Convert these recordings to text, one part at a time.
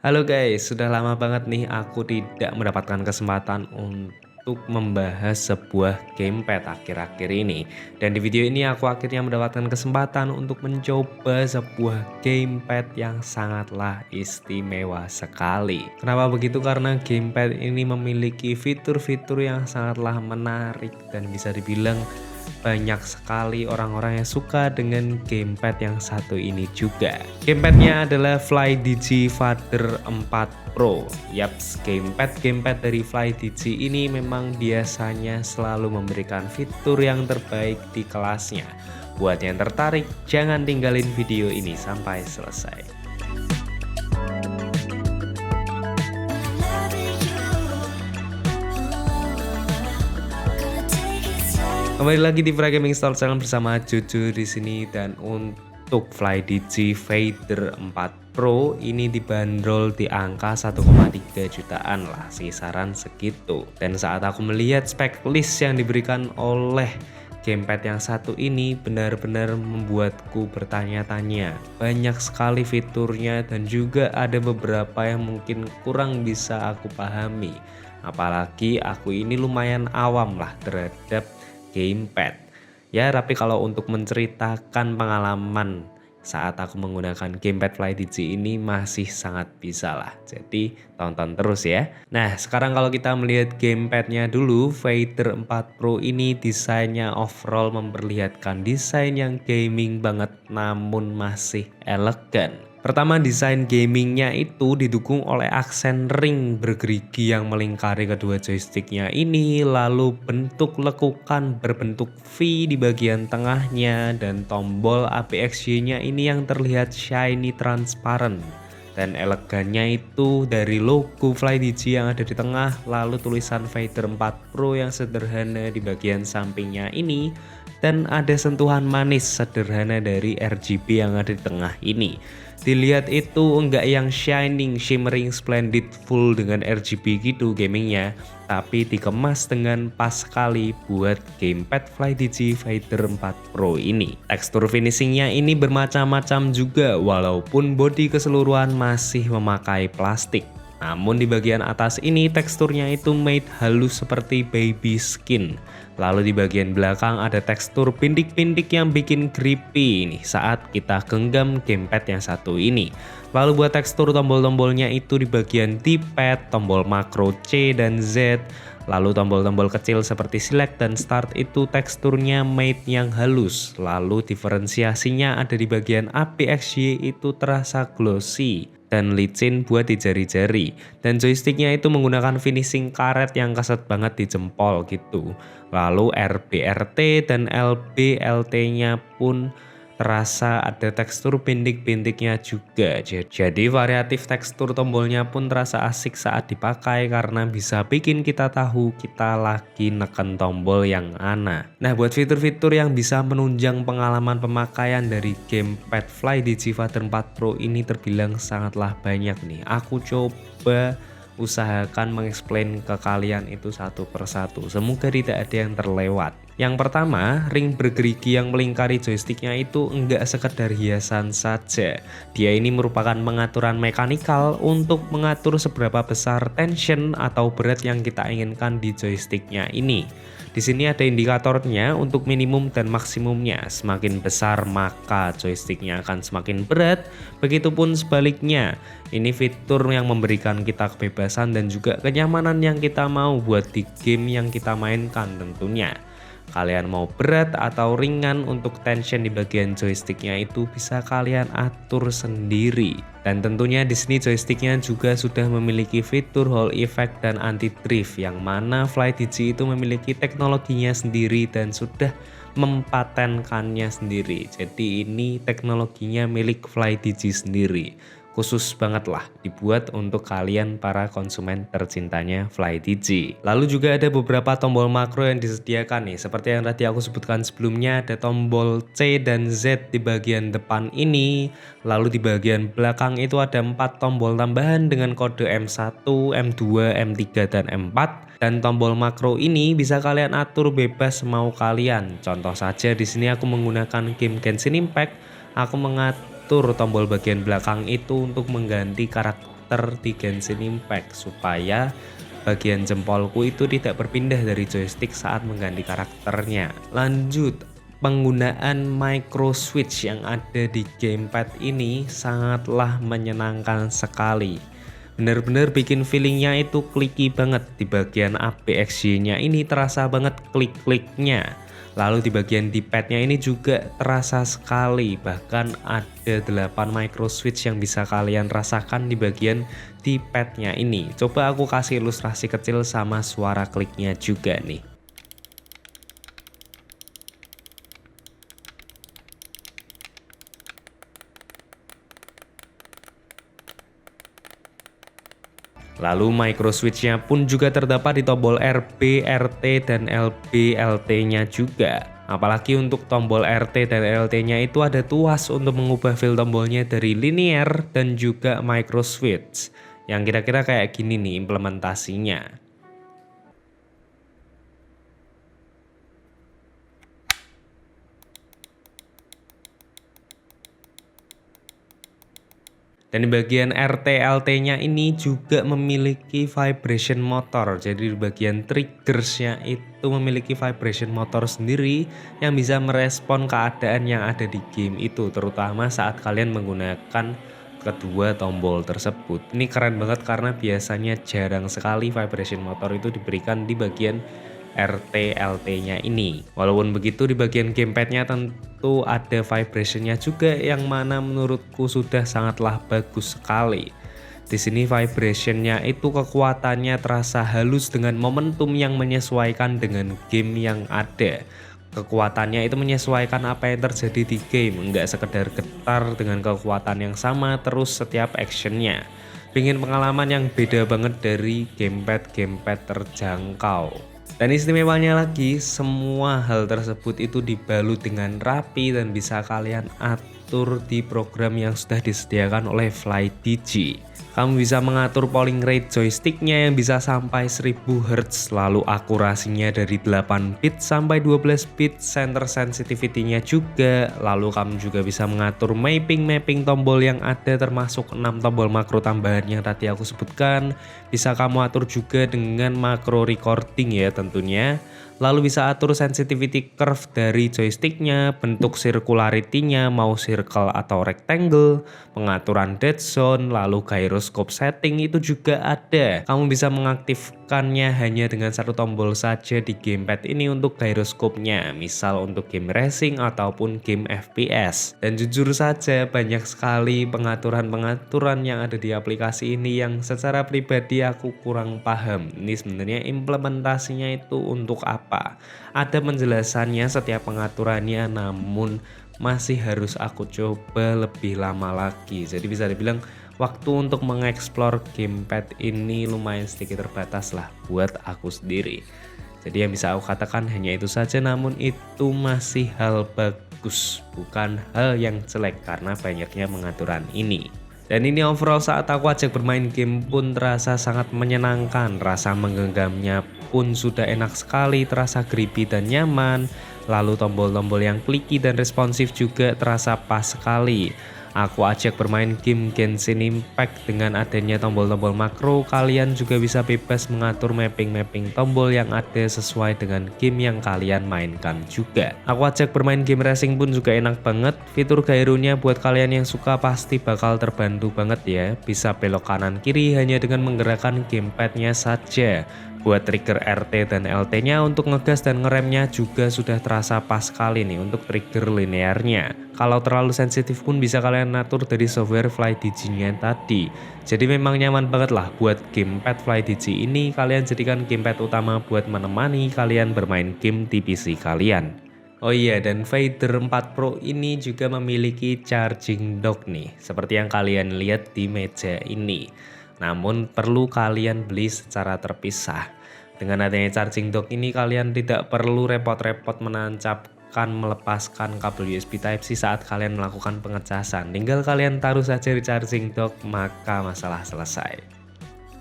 Halo guys, sudah lama banget nih aku tidak mendapatkan kesempatan untuk membahas sebuah gamepad akhir-akhir ini. Dan di video ini aku akhirnya mendapatkan kesempatan untuk mencoba sebuah gamepad yang sangatlah istimewa sekali. Kenapa begitu? Karena gamepad ini memiliki fitur-fitur yang sangatlah menarik dan bisa dibilang banyak sekali orang-orang yang suka dengan gamepad yang satu ini juga. Gamepadnya adalah FlyDigi Father 4 Pro. Yaps, gamepad dari FlyDigi ini memang biasanya selalu memberikan fitur yang terbaik di kelasnya. Buat yang tertarik, jangan tinggalin video ini sampai selesai. Kembali lagi di Fra Gaming Store Channel bersama Jojo di sini, dan untuk FlyDigi Vader 4 Pro ini dibanderol di angka 1,3 jutaan lah, kisaran segitu. Dan saat aku melihat spek list yang diberikan oleh gamepad yang satu ini benar-benar membuatku bertanya-tanya. Banyak sekali fiturnya dan juga ada beberapa yang mungkin kurang bisa aku pahami. Apalagi aku ini lumayan awam lah terhadap gamepad ya, tapi kalau untuk menceritakan pengalaman saat aku menggunakan gamepad FlyDigi ini masih sangat bisa lah, jadi tonton terus ya. Nah, sekarang kalau kita melihat gamepadnya dulu, Vader 4 Pro ini desainnya overall memperlihatkan desain yang gaming banget namun masih elegan. Pertama, desain gamingnya itu didukung oleh aksen ring bergerigi yang melingkari kedua joysticknya ini, lalu bentuk lekukan berbentuk V di bagian tengahnya, dan tombol APXY-nya ini yang terlihat shiny transparent. Dan elegannya itu dari logo FlyDigi yang ada di tengah, lalu tulisan Vader 4 Pro yang sederhana di bagian sampingnya ini, dan ada sentuhan manis sederhana dari RGB yang ada di tengah ini. Dilihat itu enggak yang shining, shimmering, splendid, full dengan RGB gitu gamingnya, tapi dikemas dengan pas sekali buat gamepad FlyDigi Vader 4 Pro ini. Tekstur finishingnya ini bermacam-macam juga, walaupun bodi keseluruhan masih memakai plastik. Namun di bagian atas ini teksturnya itu made halus seperti baby skin. Lalu di bagian belakang ada tekstur pindik-pindik yang bikin creepy nih saat kita genggam gamepad yang satu ini. Lalu buat tekstur tombol-tombolnya itu di bagian D-pad, tombol makro C dan Z. Lalu tombol-tombol kecil seperti select dan start itu teksturnya made yang halus. Lalu diferensiasinya ada di bagian APXY itu terasa glossy dan licin buat di jari-jari. Dan joysticknya itu menggunakan finishing karet yang keset banget di jempol gitu. Lalu RBRT dan LBLT-nya pun terasa ada tekstur bintik-bintiknya juga. Jadi variatif tekstur tombolnya pun terasa asik saat dipakai karena bisa bikin kita tahu kita lagi neken tombol yang ana. Nah, buat fitur-fitur yang bisa menunjang pengalaman pemakaian dari gamepad FlyDigi Vader 4 Pro ini terbilang sangatlah banyak nih. Aku coba usahakan mengeksplain ke kalian itu satu persatu, semoga tidak ada yang terlewat. Yang pertama, ring bergerigi yang melingkari joysticknya itu enggak sekedar hiasan saja. Dia ini merupakan pengaturan mekanikal untuk mengatur seberapa besar tension atau berat yang kita inginkan di joysticknya ini. Di sini ada indikatornya untuk minimum dan maksimumnya. Semakin besar maka joysticknya akan semakin berat, begitupun sebaliknya. Ini fitur yang memberikan kita kebebasan dan juga kenyamanan yang kita mau buat di game yang kita mainkan tentunya. Kalian mau berat atau ringan untuk tension di bagian joysticknya itu bisa kalian atur sendiri. Dan tentunya di sini joysticknya juga sudah memiliki fitur Hall effect dan anti drift, yang mana FlyDigi itu memiliki teknologinya sendiri dan sudah mempatenkannya sendiri. Jadi ini teknologinya milik FlyDigi sendiri. Khusus banget lah dibuat untuk kalian para konsumen tercintanya FlyDigi. Lalu juga ada beberapa tombol makro yang disediakan nih, seperti yang tadi aku sebutkan sebelumnya, ada tombol C dan Z di bagian depan ini. Lalu di bagian belakang itu ada 4 tombol tambahan dengan kode M1, M2, M3 dan M4. Dan tombol makro ini bisa kalian atur bebas mau kalian. Contoh saja di sini aku menggunakan game Genshin Impact, aku mengatur tombol bagian belakang itu untuk mengganti karakter karakter di Genshin Impact supaya bagian jempolku itu tidak berpindah dari joystick saat mengganti karakternya. Lanjut, penggunaan micro switch yang ada di gamepad ini sangatlah menyenangkan sekali. Bener-bener bikin feelingnya itu clicky banget. Di bagian ABXY-nya ini terasa banget klik-kliknya. Lalu di bagian D-pad-nya ini juga terasa sekali. Bahkan ada 8 micro switch yang bisa kalian rasakan di bagian D-pad-nya ini. Coba aku kasih ilustrasi kecil sama suara kliknya juga nih. Lalu micro switch-nya pun juga terdapat di tombol RB, RT, dan LB, LT-nya juga. Apalagi untuk tombol RT dan LT-nya itu ada tuas untuk mengubah feel tombolnya dari linear dan juga micro switch. Yang kira-kira kayak gini nih implementasinya. Dan di bagian RT-LT-nya ini juga memiliki vibration motor. Jadi di bagian triggersnya itu memiliki vibration motor sendiri yang bisa merespon keadaan yang ada di game itu, terutama saat kalian menggunakan kedua tombol tersebut. Ini keren banget karena biasanya jarang sekali vibration motor itu diberikan di bagian RT-LT-nya ini. Walaupun begitu di bagian gamepad-nya tentu ada vibrationnya juga yang mana menurutku sudah sangatlah bagus sekali. Di sini vibrationnya itu kekuatannya terasa halus dengan momentum yang menyesuaikan dengan game yang ada. Kekuatannya itu menyesuaikan apa yang terjadi di game, enggak sekedar getar dengan kekuatan yang sama terus setiap actionnya. Pengen pengalaman yang beda banget dari gamepad-gamepad terjangkau. Dan istimewanya lagi, semua hal tersebut itu dibalut dengan rapi dan bisa kalian atur di program yang sudah disediakan oleh FlyDigi. Kamu bisa mengatur polling rate joysticknya yang bisa sampai 1000 Hz, lalu akurasinya dari 8 bit sampai 12 bit, center sensitivity-nya juga, lalu kamu juga bisa mengatur mapping tombol yang ada termasuk 6 tombol makro tambahan yang tadi aku sebutkan. Bisa kamu atur juga dengan makro recording ya tentunya. Lalu bisa atur sensitivity curve dari joysticknya, bentuk circularity-nya mau circle atau rectangle, pengaturan dead zone, lalu gyroscope setting itu juga ada. Kamu bisa mengaktifkannya hanya dengan satu tombol saja di gamepad ini untuk gyroscope-nya, misal untuk game racing ataupun game FPS. Dan jujur saja banyak sekali pengaturan-pengaturan yang ada di aplikasi ini yang secara pribadi aku kurang paham. Ini sebenarnya implementasinya itu untuk apa? Ada penjelasannya setiap pengaturannya, namun masih harus aku coba lebih lama lagi. Jadi bisa dibilang waktu untuk mengeksplor gamepad ini lumayan sedikit terbatas lah buat aku sendiri. Jadi yang bisa aku katakan hanya itu saja, namun itu masih hal bagus, bukan hal yang jelek karena banyaknya pengaturan ini. Dan ini overall saat aku ajak bermain game pun terasa sangat menyenangkan. Rasa menggenggamnya pun sudah enak sekali, terasa creepy dan nyaman. Lalu tombol-tombol yang clicky dan responsif juga terasa pas sekali. Aku ajak bermain game Genshin Impact dengan adanya tombol-tombol makro. Kalian juga bisa bebas mengatur mapping tombol yang ada sesuai dengan game yang kalian mainkan juga. Aku ajak bermain game racing pun juga enak banget. Fitur gyronya buat kalian yang suka pasti bakal terbantu banget ya. Bisa belok kanan kiri hanya dengan menggerakkan gamepadnya saja. Buat trigger RT dan LT-nya untuk ngegas dan ngeremnya juga sudah terasa pas sekali nih untuk trigger linearnya. Kalau terlalu sensitif pun bisa kalian atur dari software FlyDigi-nya tadi. Jadi memang nyaman banget lah buat gamepad FlyDigi ini. Kalian jadikan gamepad utama buat menemani kalian bermain game di PC kalian. Oh iya, dan Vader 4 Pro ini juga memiliki charging dock nih, seperti yang kalian lihat di meja ini. Namun perlu kalian beli secara terpisah. Dengan adanya charging dock ini kalian tidak perlu repot-repot melepaskan kabel USB Type-C saat kalian melakukan pengecasan. Tinggal kalian taruh saja di charging dock, maka masalah selesai.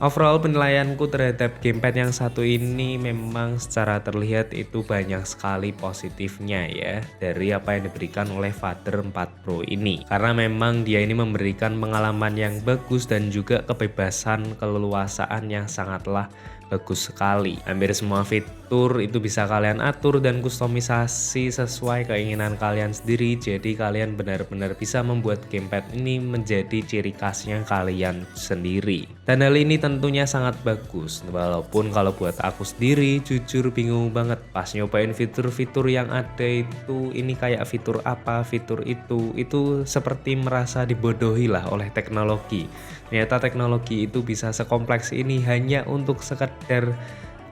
Overall penilaianku terhadap gamepad yang satu ini memang secara terlihat itu banyak sekali positifnya ya dari apa yang diberikan oleh Vader 4 Pro ini. Karena memang dia ini memberikan pengalaman yang bagus dan juga kebebasan keleluasaan yang sangatlah bagus sekali. Hampir semua fitur itu bisa kalian atur dan kustomisasi sesuai keinginan kalian sendiri. Jadi kalian benar-benar bisa membuat gamepad ini menjadi ciri khasnya kalian sendiri. Dan hal ini tentunya sangat bagus. Walaupun kalau buat aku sendiri jujur bingung banget pas nyobain fitur-fitur yang ada itu, ini kayak fitur apa, fitur itu seperti merasa dibodohi lah oleh teknologi. Ternyata teknologi itu bisa sekompleks ini hanya untuk sekedar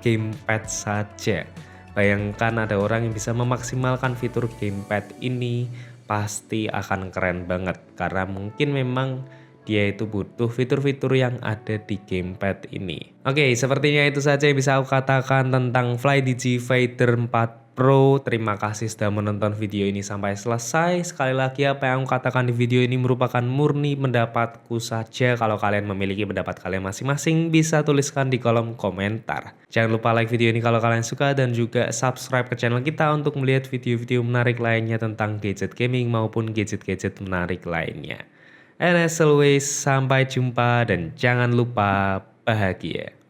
gamepad saja. Bayangkan ada orang yang bisa memaksimalkan fitur gamepad ini, pasti akan keren banget. Karena mungkin memang dia itu butuh fitur-fitur yang ada di gamepad ini. Oke, sepertinya itu saja yang bisa aku katakan tentang FlyDigi Vader 4 Pro. Terima kasih sudah menonton video ini sampai selesai. Sekali lagi apa yang aku katakan di video ini merupakan murni pendapatku saja. Kalau kalian memiliki pendapat kalian masing-masing bisa tuliskan di kolom komentar. Jangan lupa like video ini kalau kalian suka dan juga subscribe ke channel kita untuk melihat video-video menarik lainnya tentang gadget gaming maupun gadget-gadget menarik lainnya. And as always, sampai jumpa dan jangan lupa bahagia.